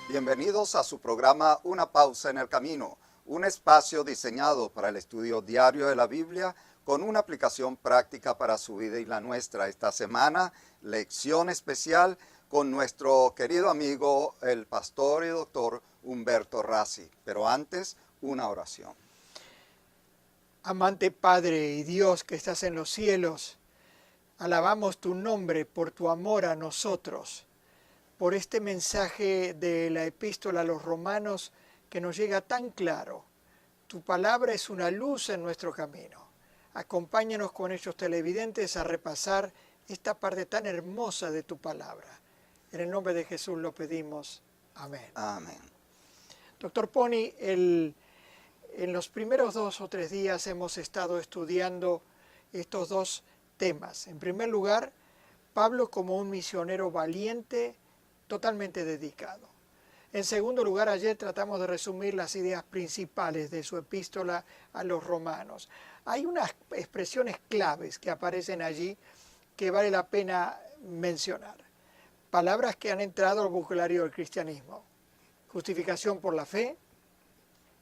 Bienvenidos a su programa Una Pausa en el Camino, un espacio diseñado para el estudio diario de la Biblia con una aplicación práctica para su vida y la nuestra. Esta semana, lección especial con nuestro querido amigo, el pastor y doctor Humberto Rassi. Pero antes, una oración. Amante Padre y Dios que estás en los cielos, alabamos tu nombre por tu amor a nosotros, por este mensaje de la epístola a los romanos que nos llega tan claro. Tu palabra es una luz en nuestro camino. Acompáñanos con estos televidentes a repasar esta parte tan hermosa de tu palabra. En el nombre de Jesús lo pedimos. Amén. Amén. Doctor Pony, en los primeros 2 o 3 días hemos estado estudiando estos dos temas. En primer lugar, Pablo como un misionero valiente, totalmente dedicado. En segundo lugar, ayer tratamos de resumir las ideas principales de su epístola a los romanos. Hay unas expresiones claves que aparecen allí que vale la pena mencionar. Palabras que han entrado al vocabulario del cristianismo. Justificación por la fe,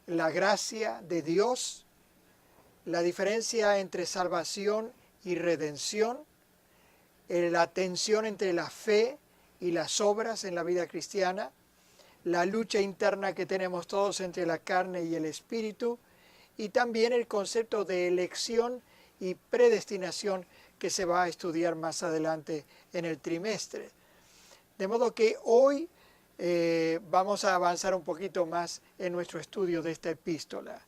la gracia de Dios, la diferencia entre salvación y redención, la tensión entre la fe y las obras en la vida cristiana, la lucha interna que tenemos todos entre la carne y el espíritu, y también el concepto de elección y predestinación que se va a estudiar más adelante en el trimestre. De modo que hoy vamos a avanzar un poquito más en nuestro estudio de esta epístola.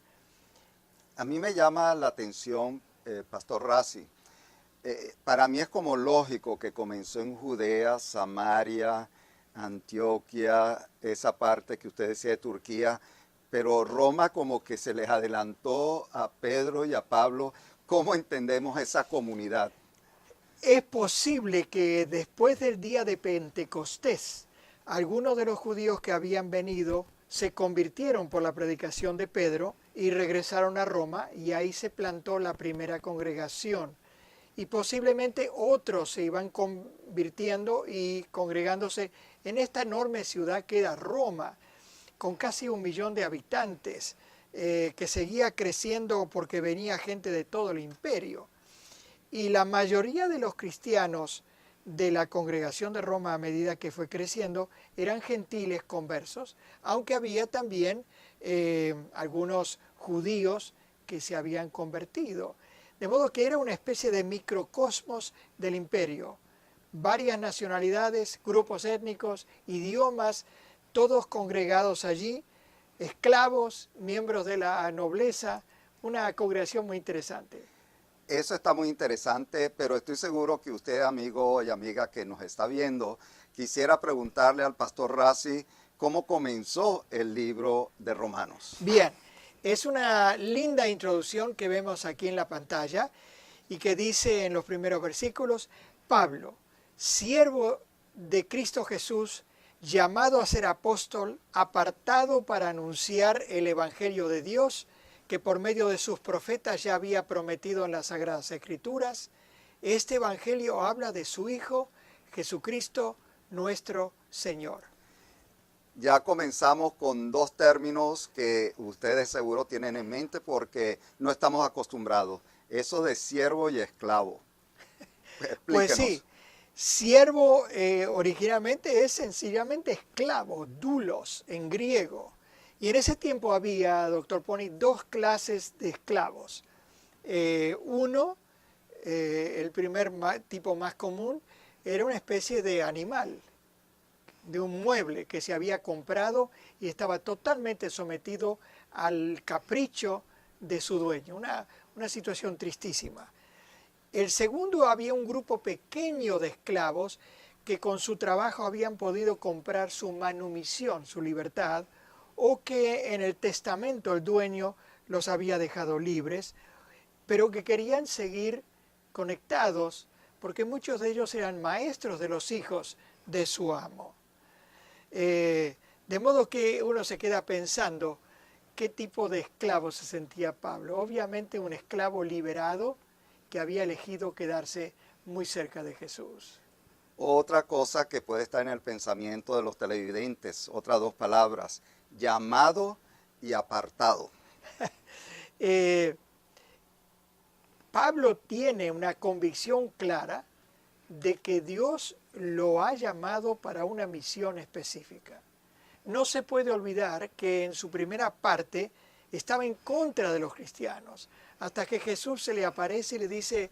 A mí me llama la atención, Pastor Rassi. Para mí es como lógico que comenzó en Judea, Samaria, Antioquia, esa parte que usted decía de Turquía, pero Roma como que se les adelantó a Pedro y a Pablo. ¿Cómo entendemos esa comunidad? Es posible que después del día de Pentecostés, algunos de los judíos que habían venido se convirtieron por la predicación de Pedro y regresaron a Roma, y ahí se plantó la primera congregación. Y posiblemente otros se iban convirtiendo y congregándose en esta enorme ciudad que era Roma, con casi 1 millón de habitantes, que seguía creciendo porque venía gente de todo el imperio. Y la mayoría de los cristianos de la congregación de Roma, a medida que fue creciendo, eran gentiles conversos, aunque había también algunos judíos que se habían convertido. De modo que era una especie de microcosmos del imperio. Varias nacionalidades, grupos étnicos, idiomas, todos congregados allí, esclavos, miembros de la nobleza, una congregación muy interesante. Eso está muy interesante, pero estoy seguro que usted, amigo y amiga que nos está viendo, quisiera preguntarle al pastor Rassi cómo comenzó el libro de Romanos. Bien. Es una linda introducción que vemos aquí en la pantalla y que dice en los primeros versículos: Pablo, siervo de Cristo Jesús, llamado a ser apóstol, apartado para anunciar el Evangelio de Dios, que por medio de sus profetas ya había prometido en las Sagradas Escrituras. Este Evangelio habla de su Hijo, Jesucristo, nuestro Señor. Ya comenzamos con 2 términos que ustedes seguro tienen en mente porque no estamos acostumbrados. Eso de siervo y esclavo. Explíquenos. Pues sí, siervo originalmente es sencillamente esclavo, doulos en griego. Y en ese tiempo había, doctor Pony, 2 clases de esclavos. Uno, el primer tipo más común, era una especie de animal, de un mueble que se había comprado y estaba totalmente sometido al capricho de su dueño. Una situación tristísima. El segundo, había un grupo pequeño de esclavos que con su trabajo habían podido comprar su manumisión, su libertad, o que en el testamento el dueño los había dejado libres, pero que querían seguir conectados, porque muchos de ellos eran maestros de los hijos de su amo. De modo que uno se queda pensando qué tipo de esclavo se sentía Pablo. Obviamente un esclavo liberado que había elegido quedarse muy cerca de Jesús. Otra cosa que puede estar en el pensamiento de los televidentes, otras dos palabras, llamado y apartado. Pablo tiene una convicción clara de que Dios lo ha llamado para una misión específica. No se puede olvidar que en su primera parte estaba en contra de los cristianos, hasta que Jesús se le aparece y le dice: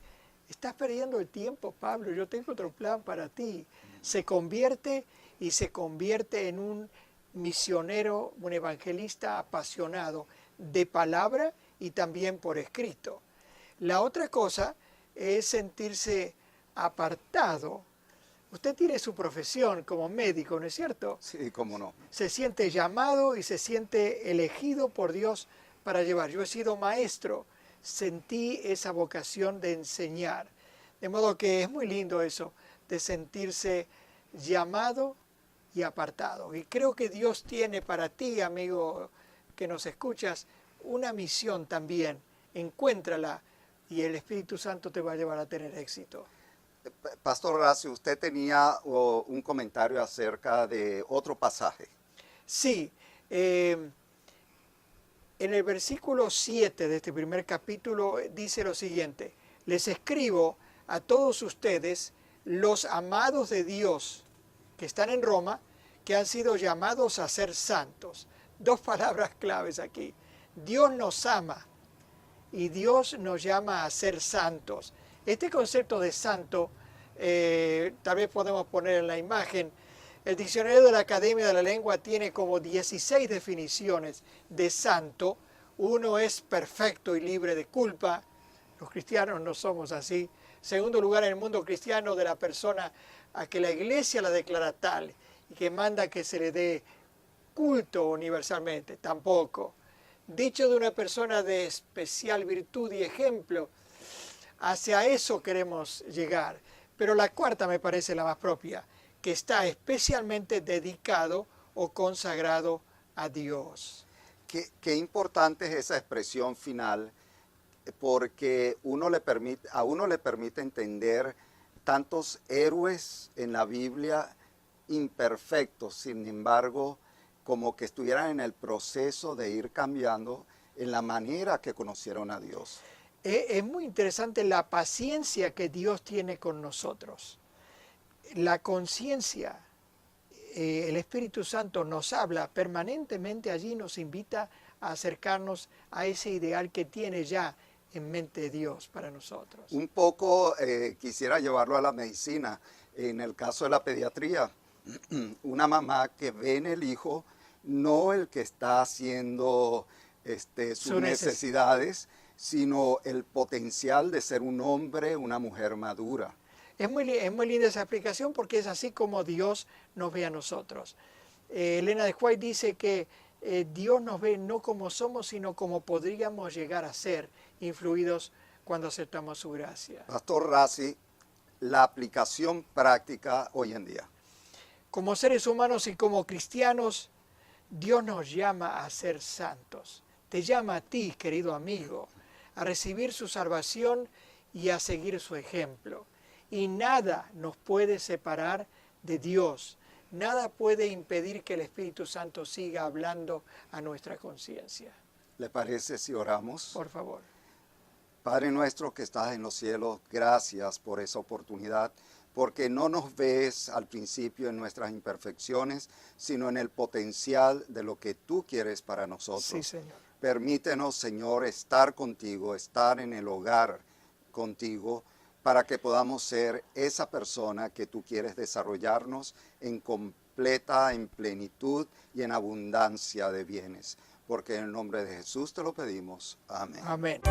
estás perdiendo el tiempo, Pablo, yo tengo otro plan para ti. Se convierte en un misionero, un evangelista apasionado de palabra y también por escrito. La otra cosa es sentirse apartado. Usted tiene su profesión como médico, ¿no es cierto? Sí, cómo no. Se siente llamado y se siente elegido por Dios para llevar. Yo he sido maestro, sentí esa vocación de enseñar. De modo que es muy lindo eso, de sentirse llamado y apartado. Y creo que Dios tiene para ti, amigo que nos escuchas, una misión también. Encuéntrala y el Espíritu Santo te va a llevar a tener éxito. Pastor Rassi, usted tenía un comentario acerca de otro pasaje. Sí, en el versículo 7 de este primer capítulo dice lo siguiente: les escribo a todos ustedes, los amados de Dios que están en Roma, que han sido llamados a ser santos. Dos palabras claves aquí. Dios nos ama y Dios nos llama a ser santos. Este concepto de santo, tal vez podemos poner en la imagen. El diccionario de la Academia de la Lengua tiene como 16 definiciones de santo. Uno es perfecto y libre de culpa. Los cristianos no somos así. Segundo lugar, en el mundo cristiano, de la persona a que la iglesia la declara tal y que manda que se le dé culto universalmente. Tampoco. Dicho de una persona de especial virtud y ejemplo, hacia eso queremos llegar. Pero la cuarta me parece la más propia, que está especialmente dedicado o consagrado a Dios. Qué importante es esa expresión final, porque a uno le permite entender tantos héroes en la Biblia imperfectos, sin embargo, como que estuvieran en el proceso de ir cambiando en la manera que conocieron a Dios. Es muy interesante la paciencia que Dios tiene con nosotros. La conciencia, el Espíritu Santo nos habla permanentemente allí, nos invita a acercarnos a ese ideal que tiene ya en mente Dios para nosotros. Un poco quisiera llevarlo a la medicina. En el caso de la pediatría, una mamá que ve en el hijo no el que está haciendo sus necesidades, sino el potencial de ser un hombre, una mujer madura. Es muy linda esa explicación, porque es así como Dios nos ve a nosotros. Elena de White dice que Dios nos ve no como somos, sino como podríamos llegar a ser, influidos cuando aceptamos su gracia. Pastor Rassi, la aplicación práctica hoy en día. Como seres humanos y como cristianos, Dios nos llama a ser santos. Te llama a ti, querido amigo, a recibir su salvación y a seguir su ejemplo. Y nada nos puede separar de Dios. Nada puede impedir que el Espíritu Santo siga hablando a nuestra conciencia. ¿Le parece si oramos? Por favor. Padre nuestro que estás en los cielos, gracias por esa oportunidad, porque no nos ves al principio en nuestras imperfecciones, sino en el potencial de lo que tú quieres para nosotros. Sí, Señor. Permítenos, Señor, estar contigo, estar en el hogar contigo, para que podamos ser esa persona que tú quieres desarrollarnos en completa, en plenitud y en abundancia de bienes. Porque en el nombre de Jesús te lo pedimos. Amén. Amén.